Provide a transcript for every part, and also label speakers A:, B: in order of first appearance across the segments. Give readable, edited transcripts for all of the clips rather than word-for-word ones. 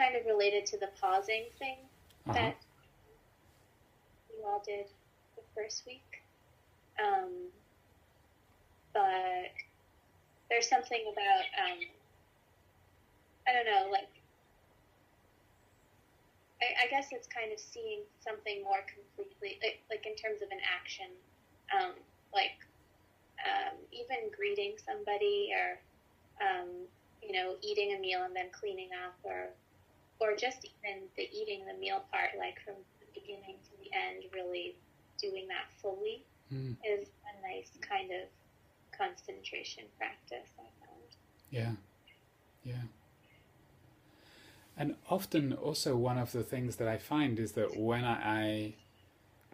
A: kind of related to the pausing thing that you all did the first week. But there's something about, I don't know, like, I guess it's kind of seeing something more completely, like in terms of an action, even greeting somebody or, you know, eating a meal and then cleaning up, or just even the eating the meal part, like from the beginning to the end, really doing that fully is a nice kind of concentration practice, I found.
B: Yeah. And often also one of the things that I find is that when I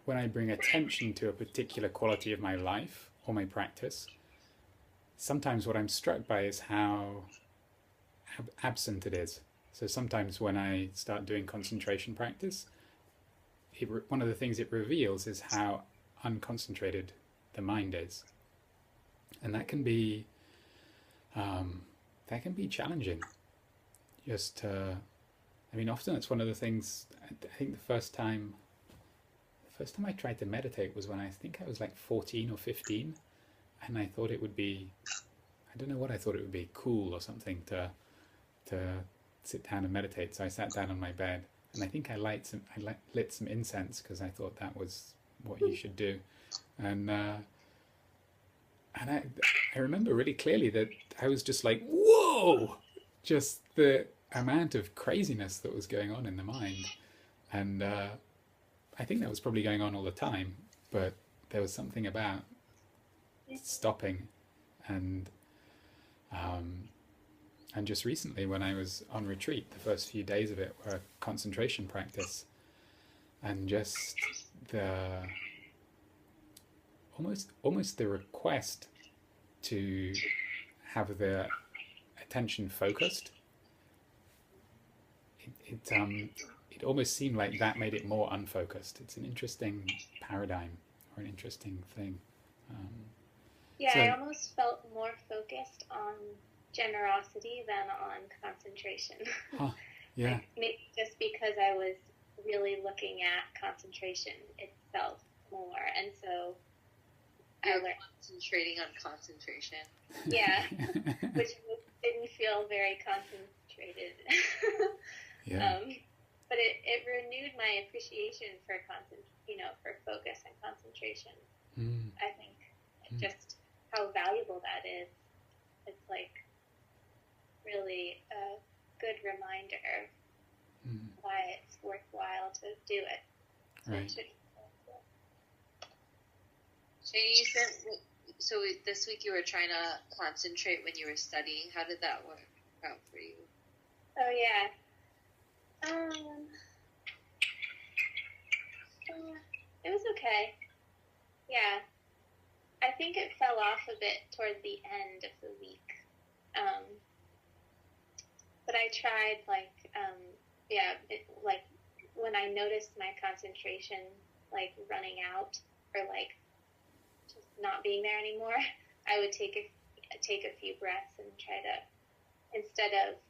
B: bring attention to a particular quality of my life or my practice, sometimes what I'm struck by is how absent it is. So sometimes when I start doing concentration practice, one of the things it reveals is how unconcentrated the mind is. And that can be challenging. I mean, often it's one of the things. I think the first time I tried to meditate was when I think I was like 14 or 15, and I thought it would be, I don't know what I thought it would be, cool or something to sit down and meditate. So I sat down on my bed, and I think I lit some incense because I thought that was what you should do, and I remember really clearly that I was just like, whoa, just the amount of craziness that was going on in the mind. And I think that was probably going on all the time, but there was something about stopping. And just recently when I was on retreat, the first few days of it were concentration practice, and just the almost the request to have the attention focused. It almost seemed like that made it more unfocused. It's an interesting paradigm or an interesting thing.
A: I almost felt more focused on generosity than on concentration.
B: Yeah.
A: Maybe just because I was really looking at concentration itself more, and so
C: I learned concentrating on concentration.
A: Yeah, which didn't feel very concentrated.
B: Yeah.
A: But it renewed my appreciation for for focus and concentration. I think just how valuable that is. It's like really a good reminder why it's worthwhile to do it.
B: Right.
C: So this week you were trying to concentrate when you were studying. How did that work out for you?
A: Oh yeah. It was okay. Yeah. I think it fell off a bit toward the end of the week. But I tried, when I noticed my concentration, running out or, just not being there anymore, I would take a few breaths and try to, instead of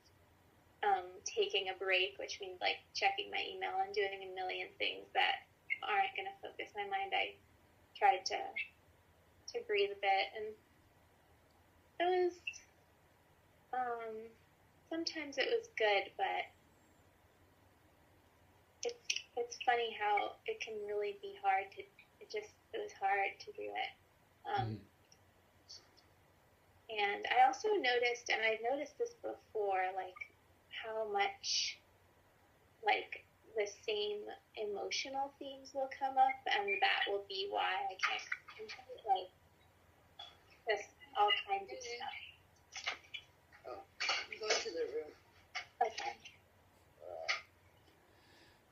A: taking a break, which means checking my email and doing a million things that aren't going to focus my mind, I tried to breathe a bit, and it was sometimes it was good, but it's funny how it can really be hard to it was hard to do it. And I also noticed, and I've noticed this before, how much, the same emotional themes will come up, and that will be why I can't concentrate, just all kinds of stuff.
C: Oh, I'm going to the room.
A: Okay.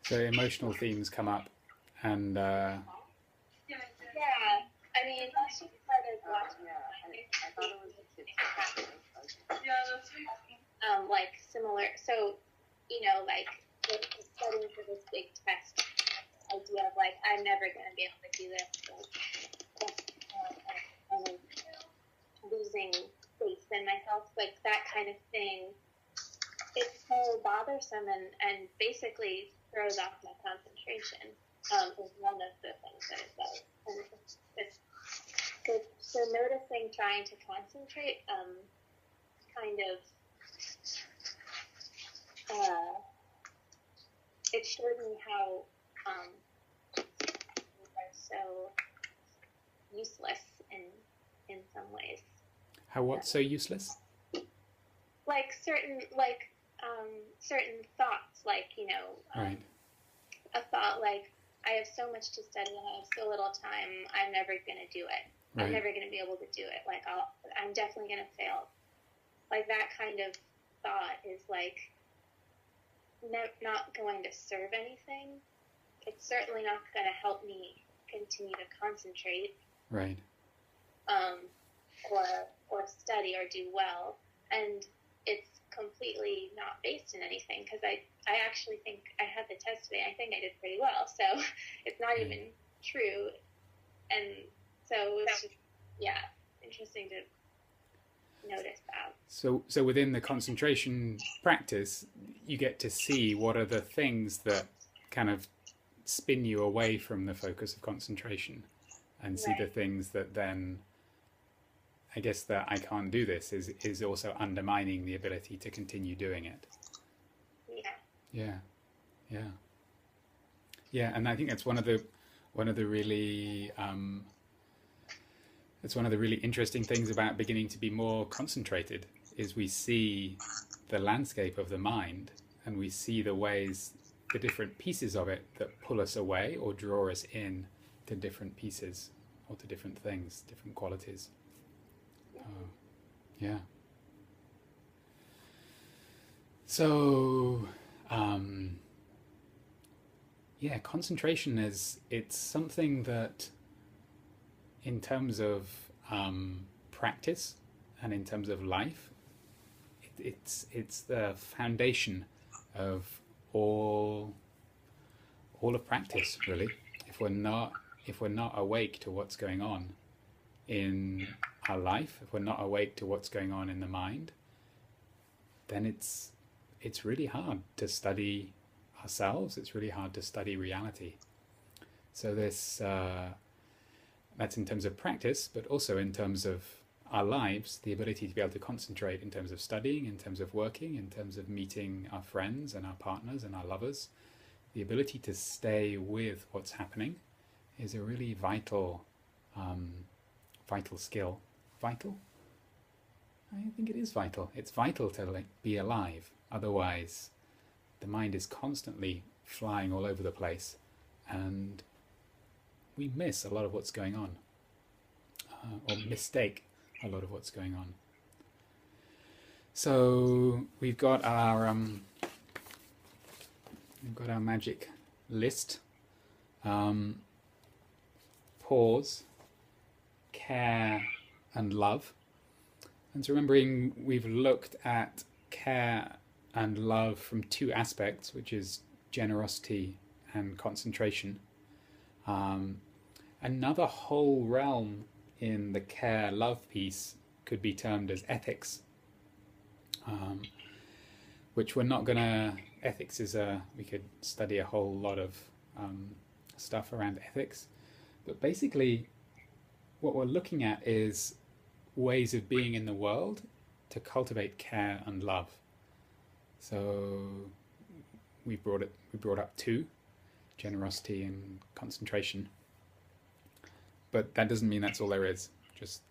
B: So emotional themes come up, and
A: yeah, I mean, that's just part of watching.
C: I thought it was a kid's
A: similar. So, studying for this big test, idea of I'm never going to be able to do this. Losing faith in myself, that kind of thing. it's so bothersome and basically throws off my concentration. Is one of the things that it does. And it's so noticing trying to concentrate kind of it showed me how things are so useless in some ways.
B: How what's so useless?
A: Like certain thoughts, like,
B: Right.
A: a thought like, I have so much to study and I have so little time, I'm never going to do it.
B: Right.
A: I'm never going to be able to do it. Like, I'm definitely going to fail. Like, that kind of thought is like not going to serve anything. It's certainly not going to help me continue to concentrate.
B: Right.
A: Or study or do well. And it's completely not based in anything, because I actually think I had the test today. I think I did pretty well, so it's not even true. And so it's just, interesting to notice that.
B: So within the concentration practice, you get to see what are the things that kind of spin you away from the focus of concentration, and see the things that then, I guess, that I can't do this is also undermining the ability to continue doing it. Yeah, and I think that's one of the really it's one of the really interesting things about beginning to be more concentrated, is we see the landscape of the mind, and we see the ways, the different pieces of it that pull us away or draw us in to different pieces or to different things, different qualities. Yeah. So, concentration it's something that, in terms of practice and in terms of life, it's the foundation of all of practice, really. If we're not awake to what's going on in our life, if we're not awake to what's going on in the mind, then it's really hard to study ourselves. It's really hard to study reality. So this that's in terms of practice, but also in terms of our lives, the ability to be able to concentrate in terms of studying, in terms of working, in terms of meeting our friends and our partners and our lovers. The ability to stay with what's happening is a really vital skill. Vital? I think it is vital. It's vital to be alive. Otherwise, the mind is constantly flying all over the place, and we miss a lot of what's going on, or mistake a lot of what's going on. So we've got our magic list. Pause, care, and love. And so remembering, we've looked at care and love from two aspects, which is generosity and concentration. Another whole realm in the care-love piece could be termed as ethics, which we're not going to... Ethics is we could study a whole lot of stuff around ethics, but basically what we're looking at is ways of being in the world to cultivate care and love. So we brought up two: generosity and concentration. But that doesn't mean that's all there is. Just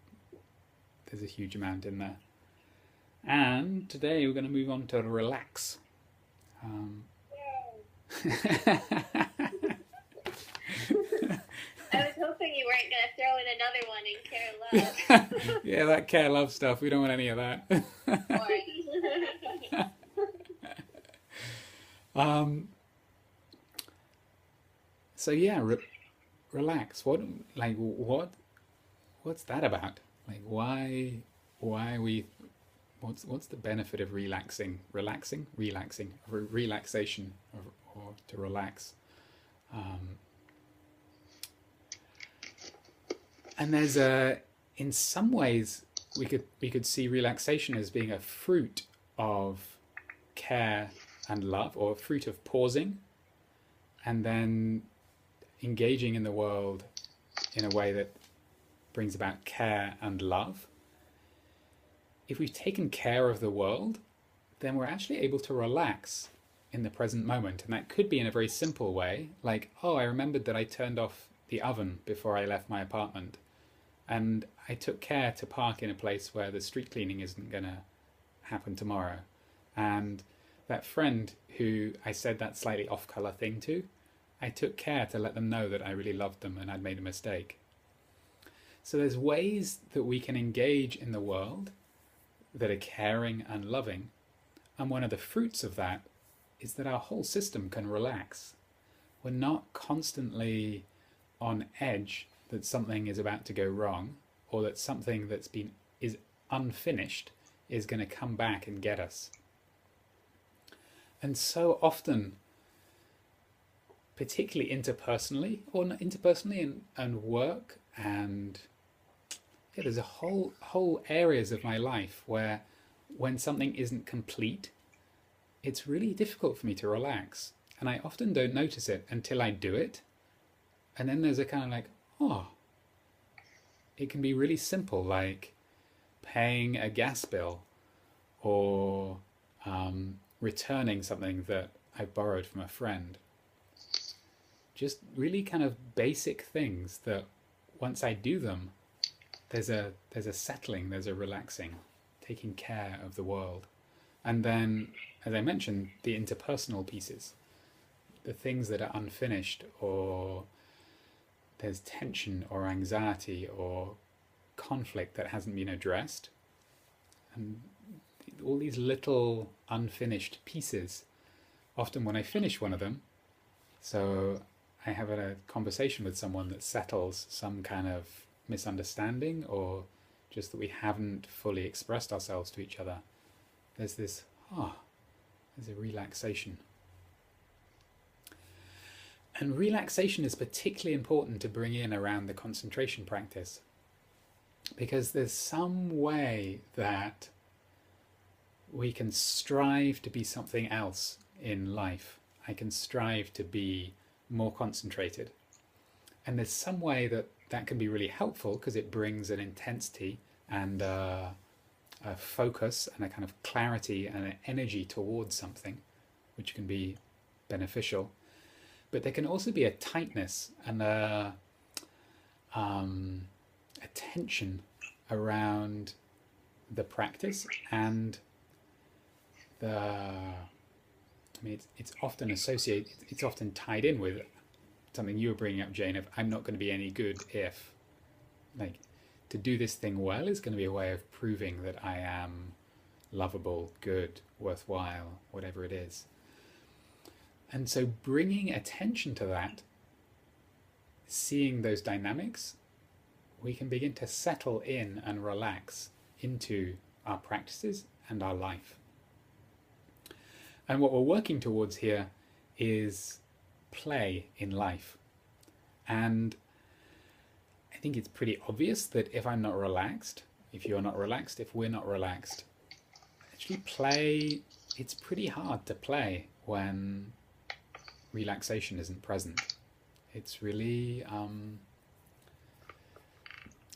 B: there's a huge amount in there. And today we're going to move on to relax.
A: I was hoping you weren't going to throw in another one in care love.
B: Yeah, that care love stuff. We don't want any of that. So yeah, relax. What's that about? Like, why are we? What's the benefit of relaxation, or to relax? And there's in some ways we could see relaxation as being a fruit of care and love, or fruit of pausing, and then engaging in the world in a way that brings about care and love. If we've taken care of the world, then we're actually able to relax in the present moment. And that could be in a very simple way, like, oh, I remembered that I turned off the oven before I left my apartment. And I took care to park in a place where the street cleaning isn't going to happen tomorrow. And that friend who I said that slightly off-color thing to, I took care to let them know that I really loved them and I'd made a mistake. So there's ways that we can engage in the world that are caring and loving. And one of the fruits of that is that our whole system can relax. We're not constantly on edge that something is about to go wrong, or that something is unfinished is going to come back and get us. And so often, particularly interpersonally, and work, and there's a whole areas of my life where when something isn't complete, it's really difficult for me to relax. And I often don't notice it until I do it. And then there's a kind of like, oh, it can be really simple, like paying a gas bill, or returning something that I borrowed from a friend. Just really kind of basic things that once I do them, there's a settling, there's a relaxing, taking care of the world. And then, as I mentioned, the interpersonal pieces, the things that are unfinished, or there's tension or anxiety or conflict that hasn't been addressed. And all these little unfinished pieces, often when I finish one of them, so I have a conversation with someone that settles some kind of misunderstanding, or just that we haven't fully expressed ourselves to each other, there's this, there's a relaxation. And relaxation is particularly important to bring in around the concentration practice, because there's some way that we can strive to be something else in life. I can strive to be more concentrated. And there's some way that can be really helpful, because it brings an intensity and a focus and a kind of clarity and an energy towards something, which can be beneficial. But there can also be a tightness and a tension around the practice, and it's often associated, it's often tied in with something you were bringing up, Jane, of I'm not going to be any good if, like, to do this thing well is going to be a way of proving that I am lovable, good, worthwhile, whatever it is. And so bringing attention to that, seeing those dynamics, we can begin to settle in and relax into our practices and our life. And what we're working towards here is play in life. And I think it's pretty obvious that if I'm not relaxed, if you're not relaxed, if we're not relaxed, actually play, it's pretty hard to play when relaxation isn't present. It's really,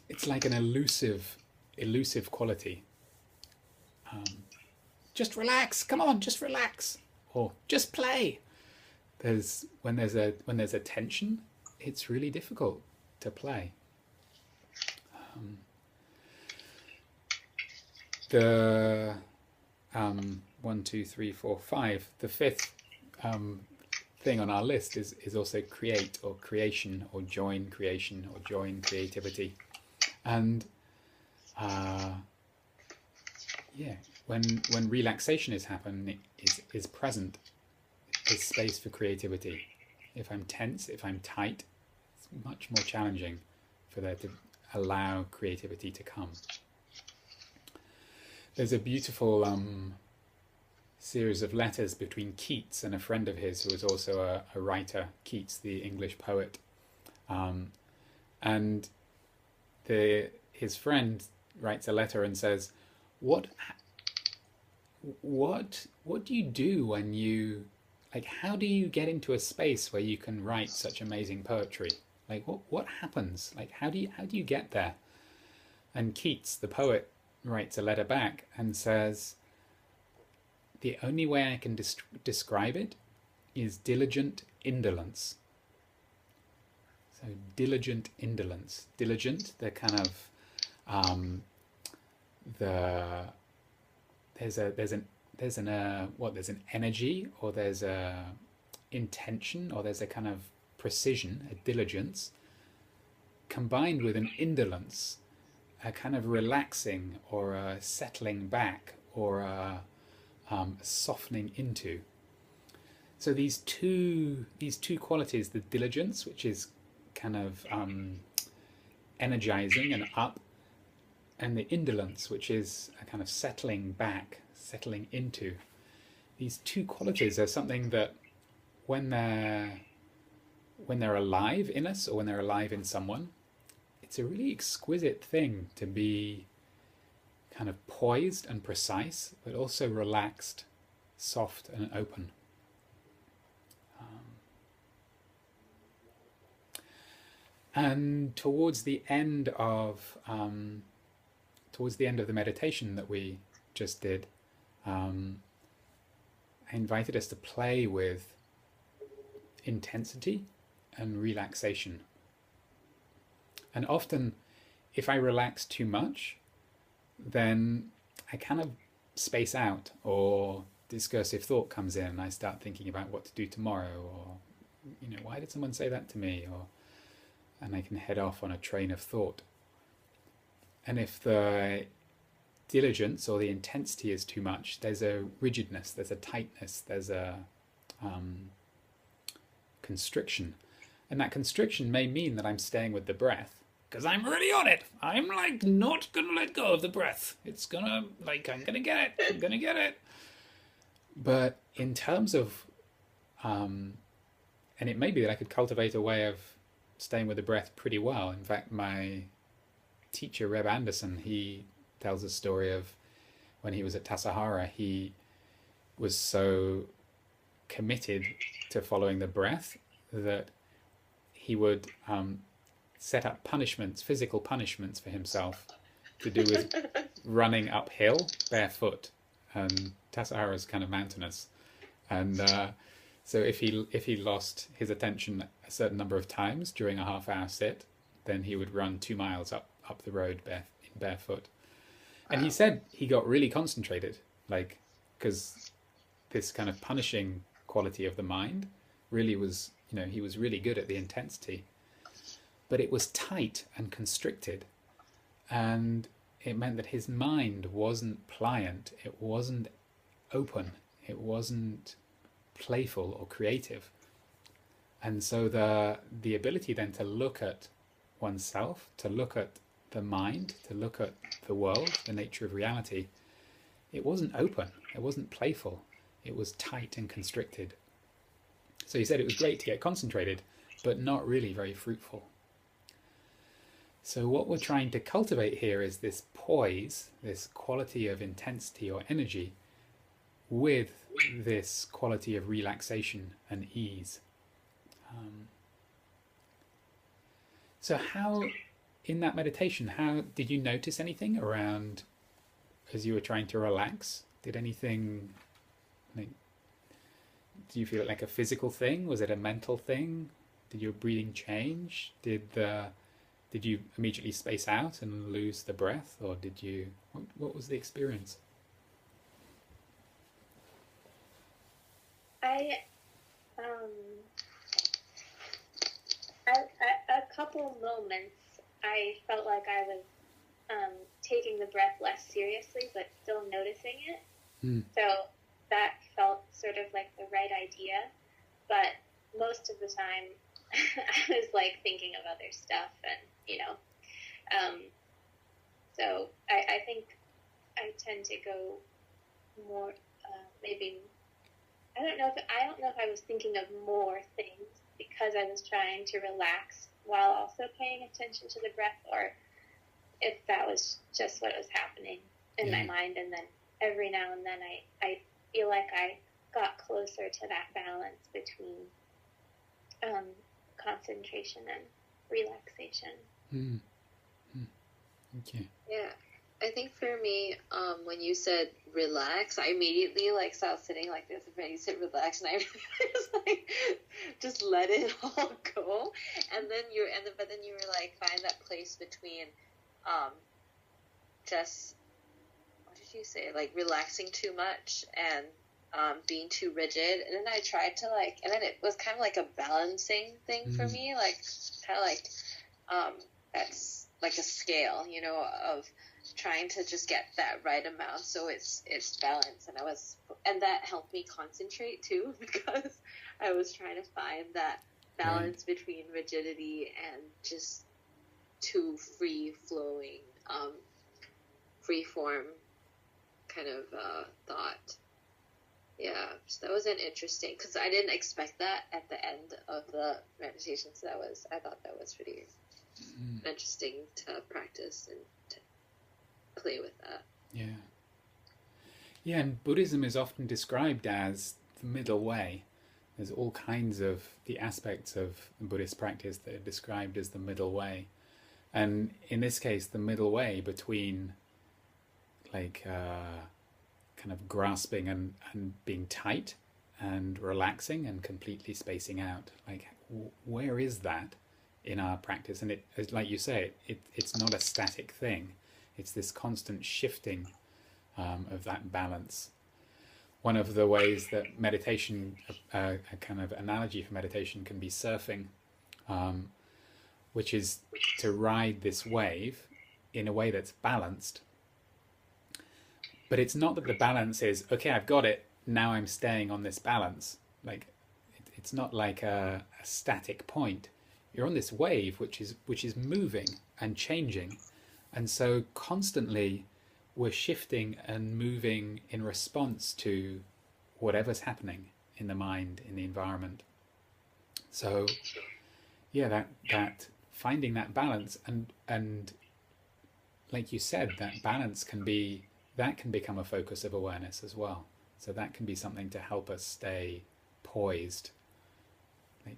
B: it's like an elusive quality. Just relax, come on, just relax, or just play. When there's a tension, it's really difficult to play. The 1, 2, 3, 4, 5. The fifth thing on our list is also create, or creation, or join creation, or join creativity. And when relaxation is happening, is present, there's space for creativity. If I'm tense, if I'm tight, it's much more challenging for there to allow creativity to come. There's a beautiful series of letters between Keats and a friend of his who was also a writer, Keats, the English poet. And his friend writes a letter and says, what what do you do when you, like, how do you get into a space where you can write such amazing poetry? Like, what happens? Like, how do you get there? And Keats, the poet, writes a letter back and says, the only way I can describe it is diligent indolence. So diligent indolence. Diligent, the kind of there's an energy, or there's a intention, or there's a kind of precision, a diligence, combined with an indolence, a kind of relaxing or a settling back or a softening into. So these two qualities, the diligence, which is kind of energizing and up, and the indolence, which is a kind of settling back, settling into. These two qualities are something that when they're alive in us, or when they're alive in someone, it's a really exquisite thing to be kind of poised and precise, but also relaxed, soft and open. And towards the end of the meditation that we just did, I invited us to play with intensity and relaxation. And often, if I relax too much, then I kind of space out, or discursive thought comes in, and I start thinking about what to do tomorrow, or, why did someone say that to me, and I can head off on a train of thought. And if the diligence or the intensity is too much, there's a rigidness, there's a tightness, there's a constriction. And that constriction may mean that I'm staying with the breath, because I'm really on it. I'm like not going to let go of the breath. It's going to, like, I'm going to get it. But in terms of, and it may be that I could cultivate a way of staying with the breath pretty well. In fact, my teacher, Reb Anderson, he tells a story of when he was at Tassajara, he was so committed to following the breath that he would set up punishments, physical punishments for himself, to do with running uphill barefoot. And Tassajara is kind of mountainous, and so if he lost his attention a certain number of times during a half-hour sit, then he would run 2 miles up the road barefoot. And he said he got really concentrated, like, because this kind of punishing quality of the mind really was, he was really good at the intensity. But it was tight and constricted, and it meant that his mind wasn't pliant, it wasn't open, it wasn't playful or creative. And so the ability then to look at oneself, to look at the mind, to look at the world, the nature of reality, it wasn't open, it wasn't playful, it was tight and constricted. So he said it was great to get concentrated, but not really very fruitful. So what we're trying to cultivate here is this poise, this quality of intensity or energy, with this quality of relaxation and ease. So how, in that meditation, how did you notice anything around, as you were trying to relax? Did anything, do you feel it like a physical thing? Was it a mental thing? Did your breathing change? Did you immediately space out and lose the breath, or did you? What was the experience?
A: A couple moments, I felt like I was taking the breath less seriously, but still noticing it. So that felt sort of like the right idea, but most of the time I was like thinking of other stuff, and so I think I tend to go more maybe I don't know if I was thinking of more things because I was trying to relax while also paying attention to the breath, or if that was just what was happening in my mind, and then every now and then I feel like I got closer to that balance between concentration and relaxation.
B: Mm. Okay.
C: Yeah. I think for me, when you said relax, I immediately like started sitting like this. When you said relax, and I was like, just let it all go. But then you were like, find that place between, just, what did you say? Like relaxing too much and being too rigid. And then I tried to like, and then it was kind of like a balancing thing for me, like kind of like, that's like a scale, you know, of trying to just get that right amount so it's balanced, and that helped me concentrate too, because I was trying to find that balance between rigidity and just too free flowing, free form kind of thought. Yeah, so that was an interesting, because I didn't expect that at the end of the meditation, so I thought that was pretty interesting to practice and to play with that.
B: Yeah, and Buddhism is often described as the middle way. There's all kinds of the aspects of Buddhist practice that are described as the middle way, and in this case the middle way between like kind of grasping and being tight and relaxing and completely spacing out. Like, where is that in our practice? And it, like you say, it's not a static thing. It's this constant shifting of that balance. One of the ways that meditation, a kind of analogy for meditation, can be surfing, which is to ride this wave in a way that's balanced. But it's not that the balance is, okay, I've got it, now I'm staying on this balance. Like, it's not like a static point. You're on this wave which is moving and changing. And so constantly we're shifting and moving in response to whatever's happening in the mind, in the environment. So yeah, that finding that balance, and like you said, that balance can become a focus of awareness as well. So that can be something to help us stay poised. Like,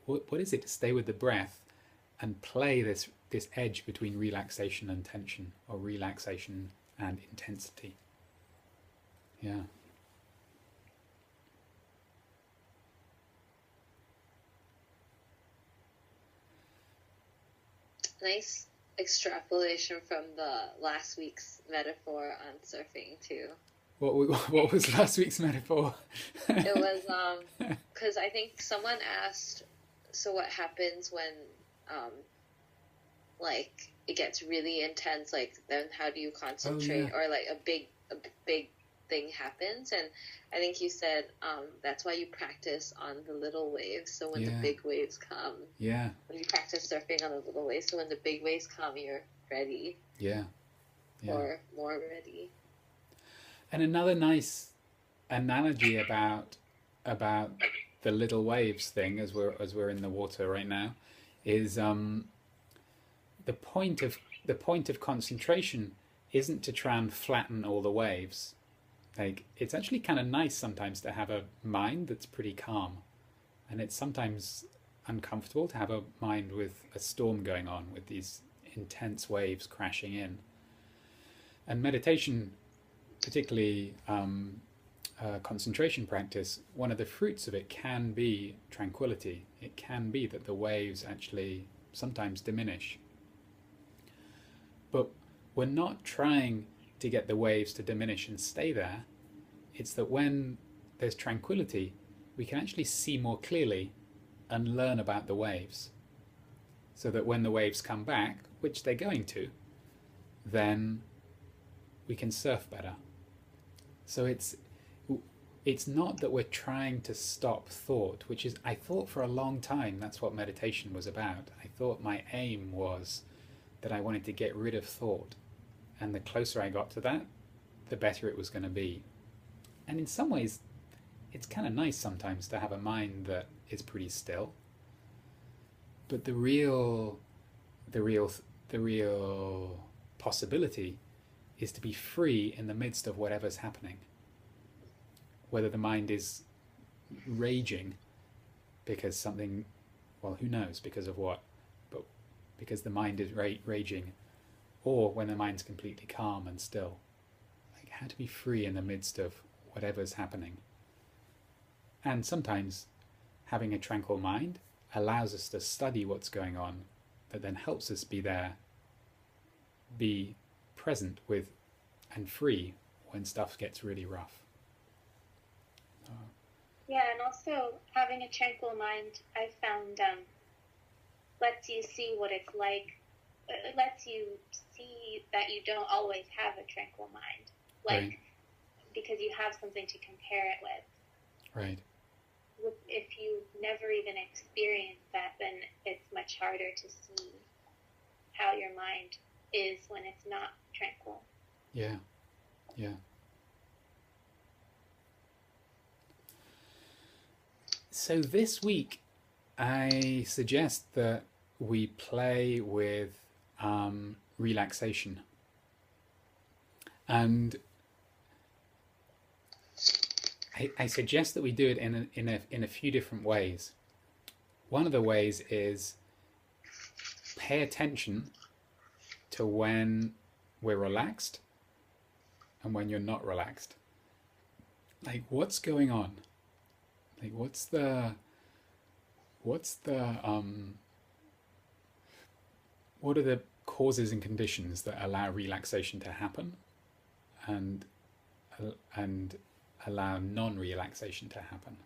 B: what is it to stay with the breath and play this edge between relaxation and tension, or relaxation and intensity? Yeah.
C: Nice extrapolation from the last week's metaphor on surfing too.
B: What was last week's metaphor?
C: It was because I think someone asked, so what happens when like it gets really intense, like then how do you concentrate? Or like a big thing happens, and I think you said that's why you practice on the little waves, so when the big waves come, when you practice surfing on the little waves, so when the big waves come, you're ready, or more ready.
B: And another nice analogy about the little waves thing, as we're in the water right now, is the point of concentration isn't to try and flatten all the waves. Like, it's actually kind of nice sometimes to have a mind that's pretty calm, and it's sometimes uncomfortable to have a mind with a storm going on, with these intense waves crashing in. And meditation, particularly concentration practice, one of the fruits of it can be tranquility. It can be that the waves actually sometimes diminish. But we're not trying to get the waves to diminish and stay there. It's that when there's tranquility, we can actually see more clearly and learn about the waves. So that when the waves come back, which they're going to, then we can surf better. So it's not that we're trying to stop thought, which is, I thought for a long time that's what meditation was about. I thought my aim was that I wanted to get rid of thought. And the closer I got to that, the better it was going to be. And in some ways, it's kind of nice sometimes to have a mind that is pretty still. But the real possibility is to be free in the midst of whatever's happening. Whether the mind is raging because something, well, who knows, because of what, but because the mind is raging, or when the mind's completely calm and still. Like, how to be free in the midst of whatever's happening. And sometimes having a tranquil mind allows us to study what's going on, that then helps us be there, be present with and free when stuff gets really rough.
A: Yeah, and also having a tranquil mind, I found, lets you see what it's like. It lets you see that you don't always have a tranquil mind, like,
B: Right.
A: because you have something to compare it with.
B: Right.
A: If you never even experience that, then it's much harder to see how your mind is when it's not tranquil.
B: Yeah. Yeah. So this week, I suggest that we play with relaxation. And I suggest that we do it in a few different ways. One of the ways is pay attention to when we're relaxed and when you're not relaxed. Like, what's going on? Like, what are the causes and conditions that allow relaxation to happen, and allow non-relaxation to happen?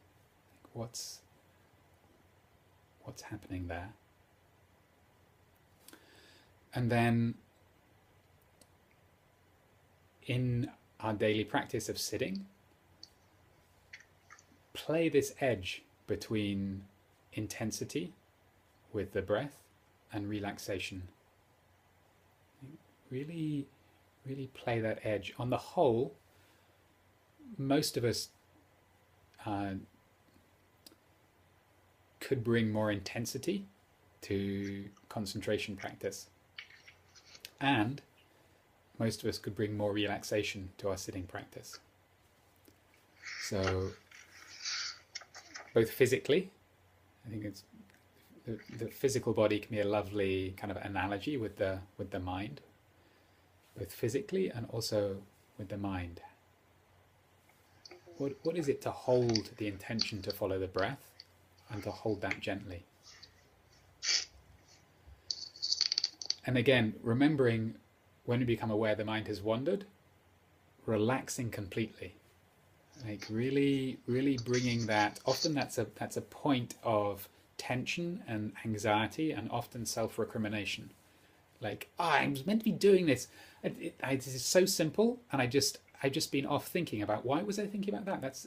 B: What's happening there? And then in our daily practice of sitting, play this edge between intensity with the breath and relaxation. Really, really play that edge. On the whole, most of us could bring more intensity to concentration practice, and most of us could bring more relaxation to our sitting practice. So both physically, I think it's the physical body can be a lovely kind of analogy with the mind, both physically and also with the mind. What is it to hold the intention to follow the breath and to hold that gently? And again, remembering when we become aware the mind has wandered, relaxing completely. Like really, really bringing that. Often that's a point of tension and anxiety, and often self-recrimination. Like, I was meant to be doing this. This is so simple, and I've just been off thinking about why was I thinking about that.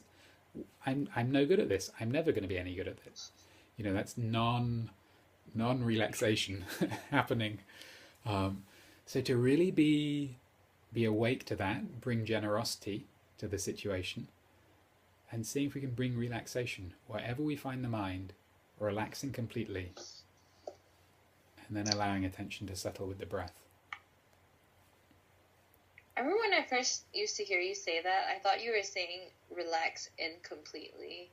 B: I'm no good at this. I'm never going to be any good at this. That's non-relaxation happening. So to really be awake to that, bring generosity to the situation, and seeing if we can bring relaxation wherever we find the mind, relaxing completely, and then allowing attention to settle with the breath.
C: I remember when I first used to hear you say that, I thought you were saying relax incompletely.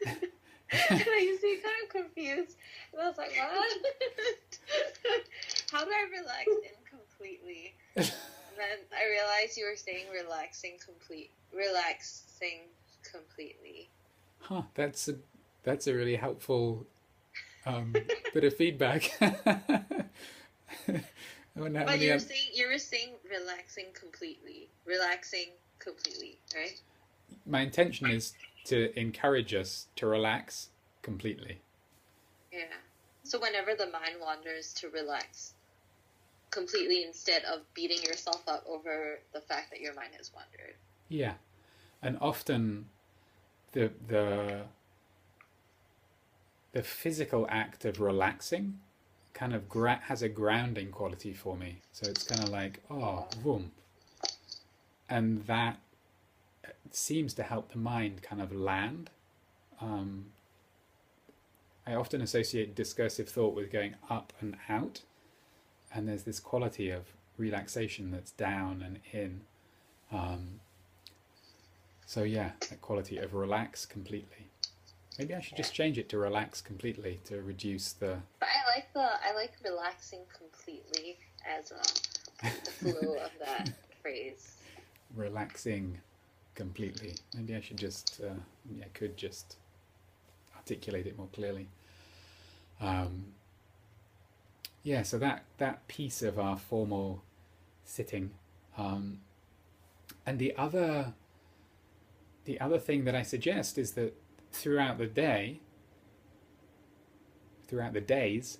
C: And I used to be kind of confused. And I was like, what? How do I relax incompletely? And then I realized you were saying relaxing completely.
B: Huh, that's a really helpful bit of feedback.
C: But you were saying relaxing completely, right?
B: My intention is to encourage us to relax completely.
C: Yeah. So whenever the mind wanders, to relax completely instead of beating yourself up over the fact that your mind has wandered.
B: Yeah, and often the physical act of relaxing kind of has a grounding quality for me. So it's kind of like, oh, boom. And that seems to help the mind kind of land. I often associate discursive thought with going up and out. And there's this quality of relaxation that's down and in. So yeah, that quality of relax completely. Maybe I should just change it to relax completely to reduce the.
C: But I like relaxing completely as the flow of that phrase.
B: Relaxing completely. Maybe I should just could just articulate it more clearly. So that piece of our formal sitting, and the other thing that I suggest is that throughout the days,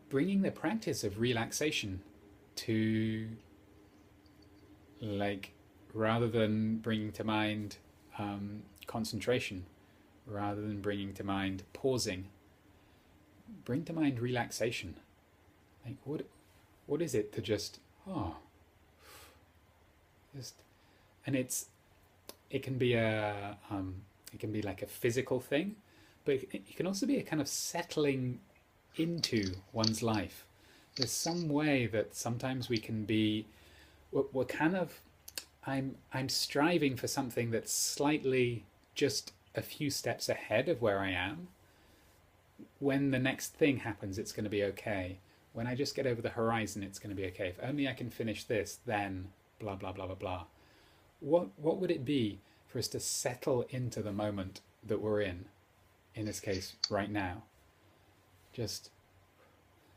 B: bringing the practice of relaxation to, like, rather than bringing to mind concentration, rather than bringing to mind pausing, bring to mind relaxation. Like, what is it to just and it can be like a physical thing, but it can also be a kind of settling into one's life. There's some way that sometimes we can be, we're kind of, I'm striving for something that's slightly just a few steps ahead of where I am. When the next thing happens, it's going to be okay. When I just get over the horizon, it's going to be okay. If only I can finish this, then blah, blah, blah, blah, blah. What would it be for us to settle into the moment that we're in this case, right now?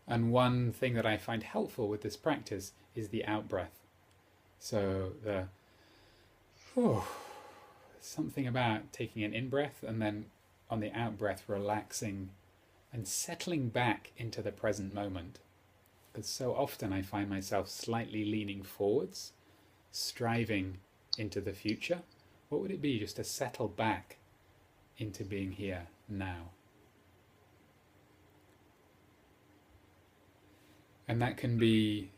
B: And one thing that I find helpful with this practice is the out-breath. So something about taking an in-breath and then on the out-breath relaxing and settling back into the present moment. Because so often I find myself slightly leaning forwards, striving into the future. What would it be just to settle back into being here now? And that can be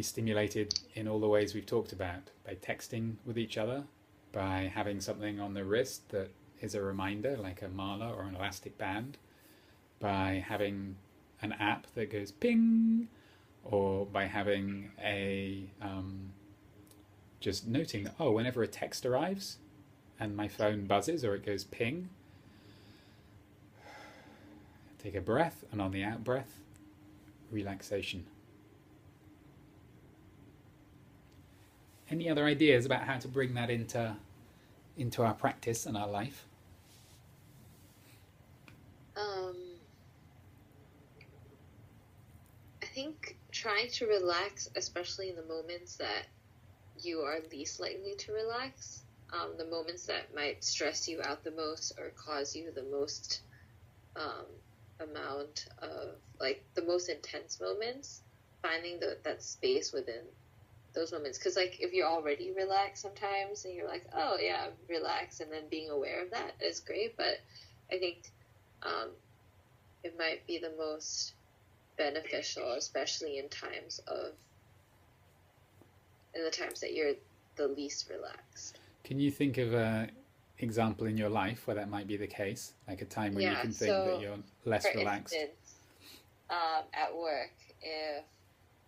B: stimulated in all the ways we've talked about, by texting with each other, by having something on the wrist that is a reminder, like a mala or an elastic band, by having an app that goes ping, or by having a just noting that, whenever a text arrives and my phone buzzes or it goes ping, take a breath, and on the out breath, relaxation. Any other ideas about how to bring that into our practice and our life?
C: I think trying to relax, especially in the moments that you are least likely to relax, the moments that might stress you out the most or cause you the most amount of, like, the most intense moments, finding that space within those moments. Because, like, if you're already relaxed sometimes and you're like, oh yeah, I'm relaxed, and then being aware of that is great, but I think it might be the most beneficial, especially in the times that you're the least relaxed.
B: Can you think of an example in your life where that might be the case? Like a time when you can think that you're less relaxed?
C: For instance, at work, if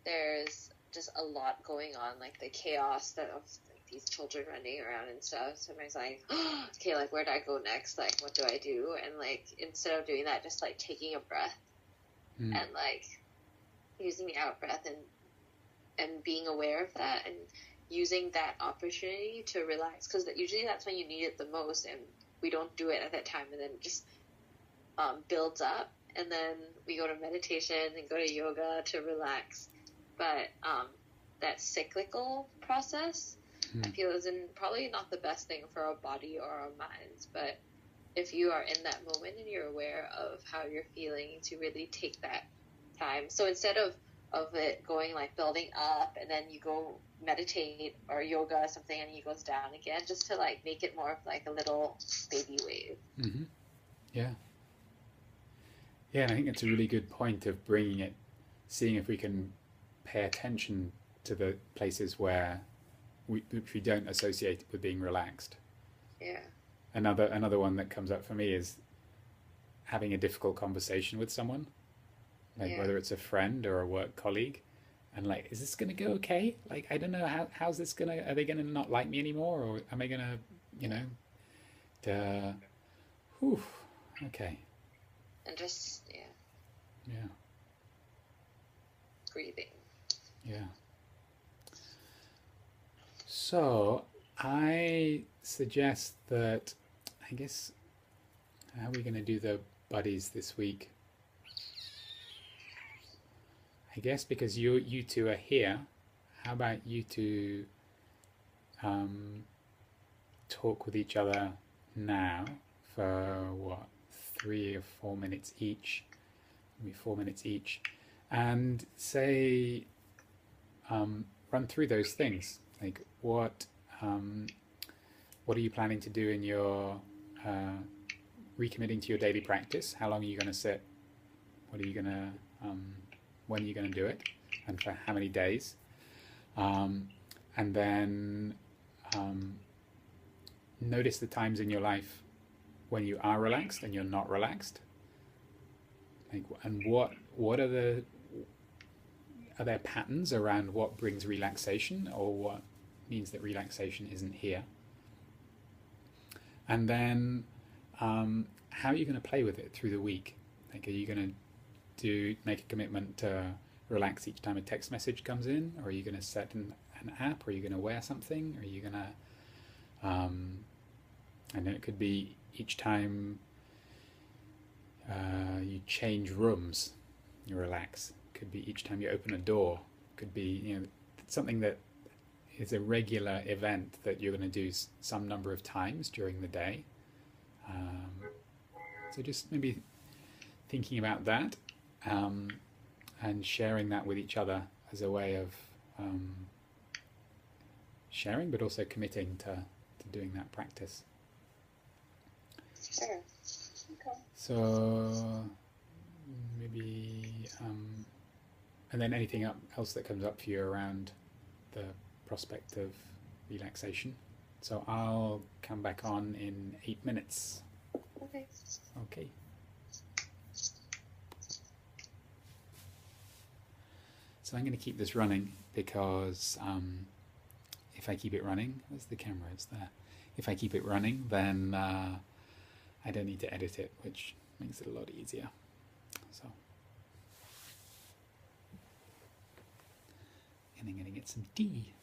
C: there's just a lot going on, like the chaos of like these children running around and stuff, sometimes like, okay, like, where do I go next? Like, what do I do? And, like, instead of doing that, just, like, taking a breath and, like, using the out breath and being aware of that and using that opportunity to relax, because usually that's when you need it the most, and we don't do it at that time, and then it just builds up, and then we go to meditation and go to yoga to relax. But that cyclical process, I feel, is probably not the best thing for our body or our minds, but if you are in that moment and you're aware of how you're feeling, to really take that time. So instead of it going, like, building up and then you go meditate or yoga or something and it goes down again, just to, like, make it more of like a little baby wave.
B: Mm-hmm. Yeah, and I think it's a really good point of bringing it, seeing if we can pay attention to the places where which we don't associate with being relaxed.
C: Yeah.
B: Another one that comes up for me is having a difficult conversation with someone, like whether it's a friend or a work colleague, and like, is this gonna go okay? Like, I don't know how's this gonna. Are they gonna not like me anymore, or am I gonna, you know, whew, okay,
C: And just, yeah,
B: yeah,
C: breathing.
B: yeah. So I suggest that, I guess, how are we gonna do the buddies this week? I guess because you two are here, how about you two talk with each other now for what, 3 or 4 minutes each, maybe 4 minutes each, and say, run through those things. Like what are you planning to do in your recommitting to your daily practice? How long are you going to sit? What are you going to when are you going to do it, and for how many days? And then notice the times in your life when you are relaxed and you're not relaxed. Like, and what are there patterns around what brings relaxation, or what means that relaxation isn't here? And then how are you going to play with it through the week? Like, are you going to make a commitment to relax each time a text message comes in, or are you going to set an app, or are you going to wear something, or are you going to and then it could be each time you change rooms, you relax. Could be each time you open a door. Could be, you know, something that is a regular event that you're going to do some number of times during the day. So just maybe thinking about that and sharing that with each other as a way of sharing, but also committing to doing that practice.
C: Sure. Okay.
B: So maybe, and then anything else that comes up for you around the prospect of relaxation. So I'll come back on in 8 minutes.
C: Okay.
B: Okay. So I'm going to keep this running because if I keep it running, where's the camera? It's there. If I keep it running, then I don't need to edit it, which makes it a lot easier. So, and I'm going to get some tea.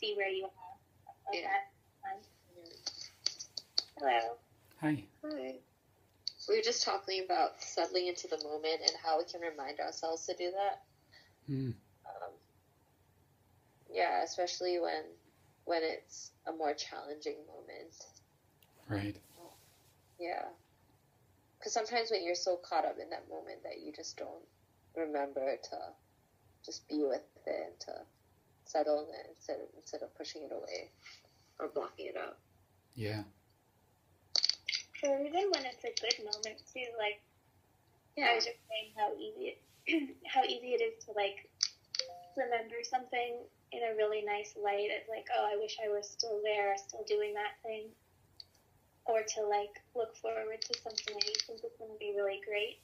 A: see where you are. Like
C: Yeah.
A: that. Hello.
B: Hi.
C: Hi. We were just talking about settling into the moment and how we can remind ourselves to do that.
B: Mm.
C: Yeah, especially when it's a more challenging moment.
B: Right.
C: Yeah. Because sometimes when you're so caught up in that moment that you just don't remember to just be with it and to settle in it instead of pushing it away or blocking it out.
B: Yeah.
A: Or even when it's a good moment too, like I was just saying how easy it is to like remember something in a really nice light. It's like, oh, I wish I was still there, still doing that thing. Or to like look forward to something that you think is going to be really great,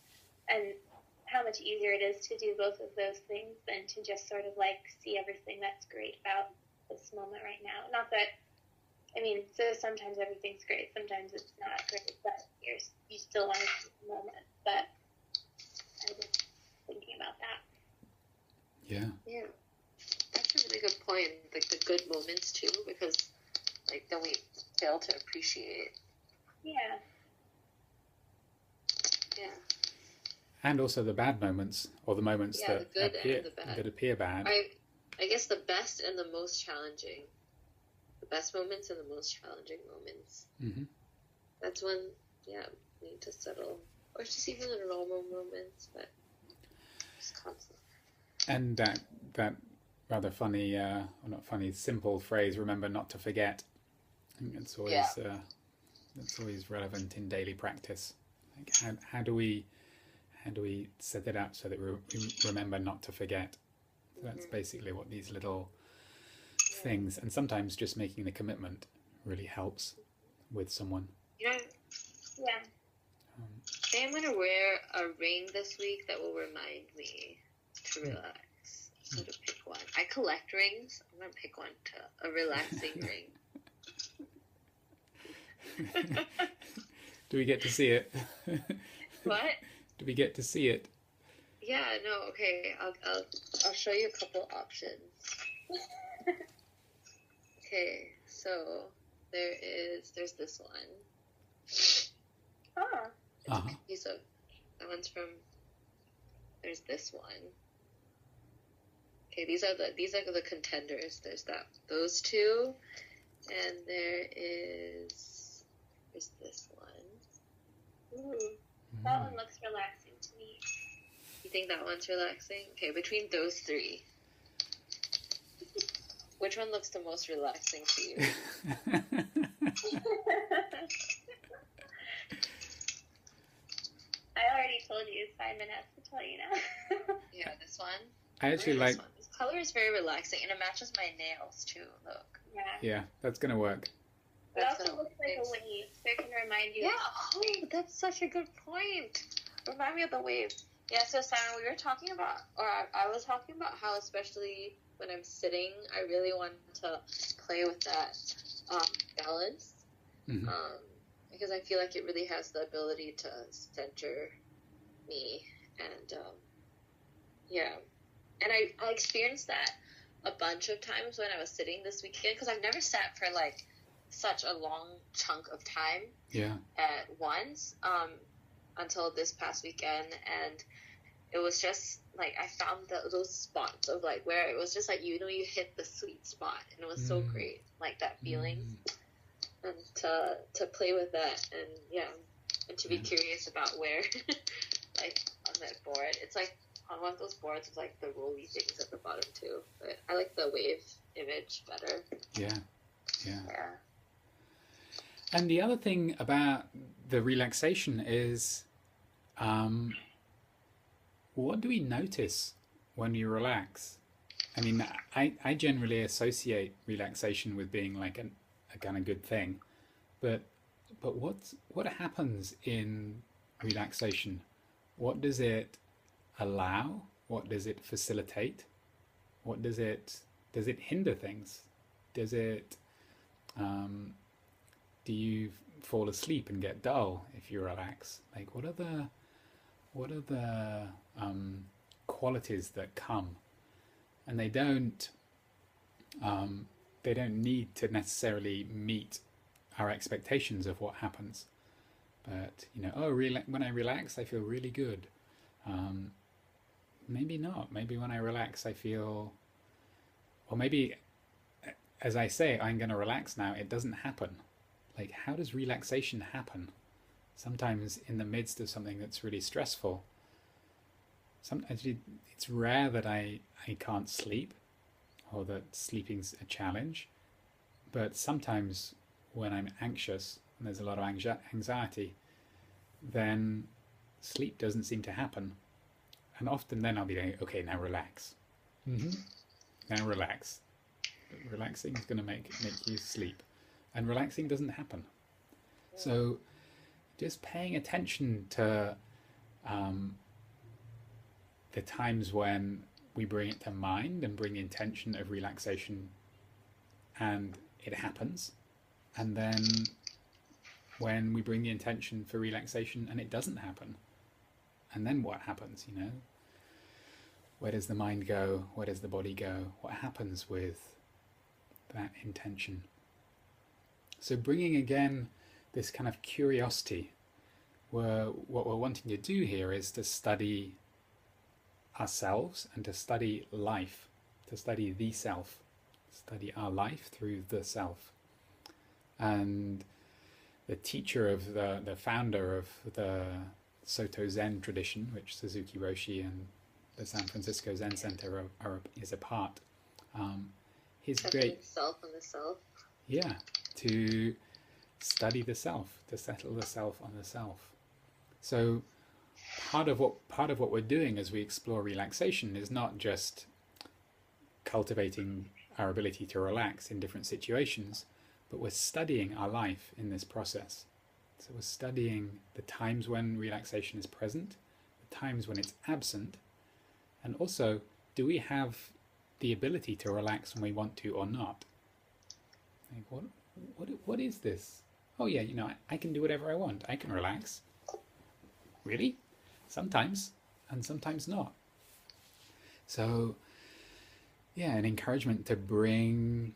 A: and how much easier it is to do both of those things than to just sort of like see everything that's great about this moment right now. Not that, I mean, so sometimes everything's great, sometimes it's not great, but you still want to see the moment. But I was just thinking about that.
B: Yeah.
C: Yeah. That's a really good point. Like the good moments too, because like then we fail to appreciate.
A: Yeah.
C: Yeah.
B: And also the bad moments, or the moments
C: Yeah,
B: that
C: the good
B: appear
C: and the bad.
B: that appear bad.
C: I guess the best and the most challenging. The best moments and the most challenging moments.
B: Mm-hmm.
C: That's when, yeah, we need to settle. Or just even the normal moments, but just constant.
B: And that rather funny, or not funny, simple phrase, remember not to forget. I think it's always that's always relevant in daily practice. Like how do we set it up so that we remember not to forget? So that's basically what these little things, and sometimes just making the commitment really helps with someone.
C: You know,
A: Yeah.
C: I think I'm going to wear a ring this week that will remind me to relax. So to pick one. I collect rings. I'm going to pick one a relaxing ring.
B: Do we get to see it?
C: What?
B: Do we get to see it?
C: Yeah, no, okay. I'll show you a couple options. Okay, so there's this one.
A: Oh.
B: Uh-huh.
C: So that one's from. There's this one. Okay, these are the contenders. There's those two, and there's this one.
A: Ooh. That one looks relaxing to me.
C: You think that one's relaxing? Okay, between those three, which one looks the most relaxing to you?
A: I already told you. Simon has to tell you now.
C: Yeah, this one.
B: I actually like.
C: This one. This color is very relaxing, and it matches my nails too. Look.
A: Yeah.
B: Yeah, that's gonna work.
A: It also looks like a wave, so it can remind you.
C: Yeah, oh, that's such a good point. Remind me of the wave. Yeah, so Simon, we were talking about, or I was talking about how, especially when I'm sitting, I really want to play with that balance.
B: Mm-hmm.
C: Because I feel like it really has the ability to center me. And, yeah. And I experienced that a bunch of times when I was sitting this weekend, because I've never sat for, like, such a long chunk of time at once until this past weekend, and it was just like I found those spots of like where it was just like you hit the sweet spot, and it was so great, like that feeling, and to play with that, and to be curious about where like on that board, it's like on one of those boards with like the rolly things at the bottom too, but I like the wave image better.
B: Yeah.
C: Yeah.
B: And the other thing about the relaxation is, what do we notice when you relax? I mean, I generally associate relaxation with being like a kind of good thing, but what happens in relaxation? What does it allow? What does it facilitate? What does it hinder things? Does it do you fall asleep and get dull if you relax? Like, what are the qualities that come? And they don't they don't need to necessarily meet our expectations of what happens. But, you know, when I relax, I feel really good. Maybe not. Maybe when I relax, I feel, or maybe as I say, I'm going to relax now, it doesn't happen. Like, how does relaxation happen? Sometimes in the midst of something that's really stressful. It's rare that I can't sleep, or that sleeping's a challenge. But sometimes when I'm anxious, and there's a lot of anxiety, then sleep doesn't seem to happen. And often then I'll be like, okay, now relax. Now relax. Relaxing is going to make you sleep. And relaxing doesn't happen. So just paying attention to the times when we bring it to mind and bring the intention of relaxation, and it happens. And then when we bring the intention for relaxation and it doesn't happen, and then what happens, you know? Where does the mind go? Where does the body go? What happens with that intention? So bringing again this kind of curiosity, where what we're wanting to do here is to study ourselves and to study life, to study the self, study our life through the self. And the teacher of the founder of the Soto Zen tradition, which Suzuki Roshi and the San Francisco Zen Center is a part. His great
C: self and the self.
B: Yeah, to study the self, to settle the self on the self. So part of what we're doing as we explore relaxation is not just cultivating our ability to relax in different situations, but we're studying our life in this process. So we're studying the times when relaxation is present, the times when it's absent, and also, do we have the ability to relax when we want to or not? Like, what is this? Oh yeah, you know, I can do whatever I want. I can relax. Really? Sometimes, and sometimes not. So, yeah, an encouragement to bring,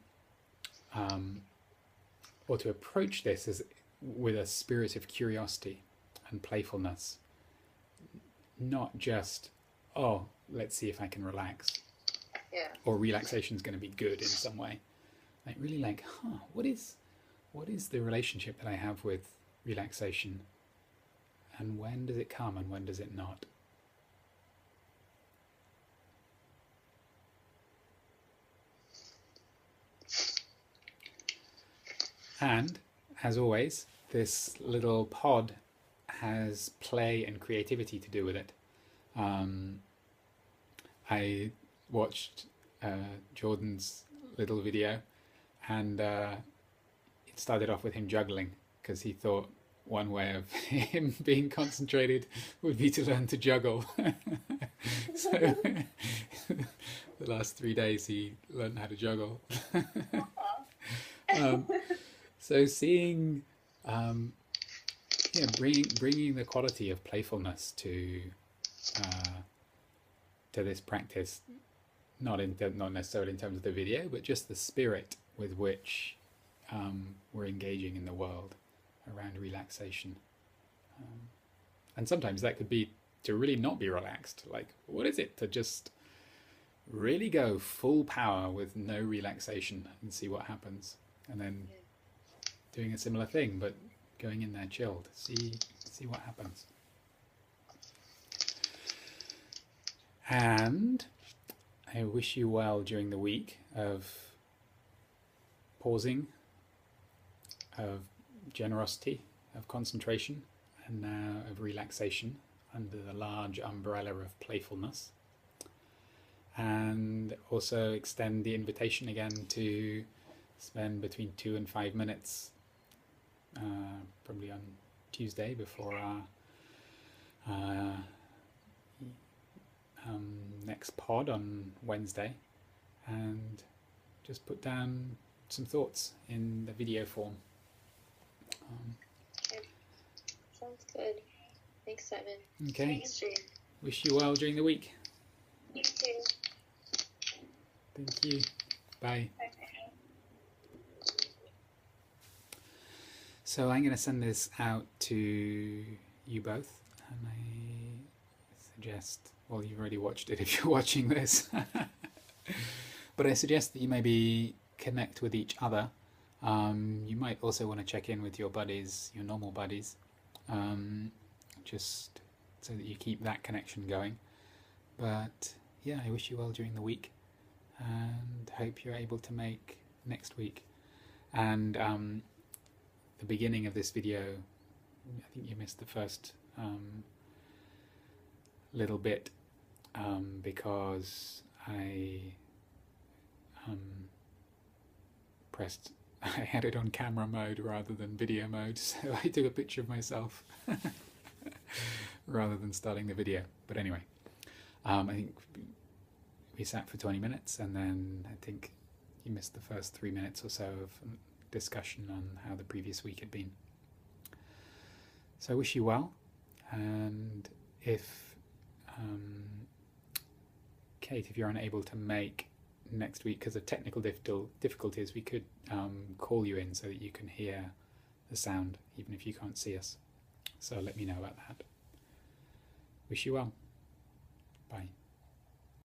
B: or to approach this as with a spirit of curiosity and playfulness. Not just, oh, let's see if I can relax.
C: Yeah.
B: Or relaxation is going to be good in some way. Like really like, what is the relationship that I have with relaxation? And when does it come and when does it not? And, as always, this little pod has play and creativity to do with it. I watched Jordan's little video, and it started off with him juggling, because he thought one way of him being concentrated would be to learn to juggle. So the last 3 days he learned how to juggle. So seeing, bringing the quality of playfulness to this practice, not necessarily in terms of the video, but just the spirit with which we're engaging in the world around relaxation. And sometimes that could be to really not be relaxed. Like, what is it to just really go full power with no relaxation and see what happens? And then doing a similar thing, but going in there chilled. See what happens. And I wish you well during the week of pausing, of generosity, of concentration, and now of relaxation under the large umbrella of playfulness. And also extend the invitation again to spend between 2 and 5 minutes, probably on Tuesday before our next pod on Wednesday, and just put down some thoughts in the video form.
C: Okay. Sounds good. Thanks, Simon.
B: Okay.
C: Thanks, Jane.
B: Wish you well during the week.
A: You too.
B: Thank you. Bye.
A: Bye.
B: So I'm going to send this out to you both, and I suggest, well, you've already watched it if you're watching this, but I suggest that you maybe connect with each other. You might also want to check in with your buddies, your normal buddies, just so that you keep that connection going. But yeah, I wish you well during the week, and hope you're able to make next week. And the beginning of this video, I think you missed the first little bit because I I had it on camera mode rather than video mode, so I took a picture of myself rather than starting the video. But anyway, I think we sat for 20 minutes, and then I think you missed the first 3 minutes or so of discussion on how the previous week had been. So I wish you well, and if Kate, if you're unable to make next week because of technical difficulties, we could call you in so that you can hear the sound even if you can't see us. So let me know about that. Wish you well. Bye.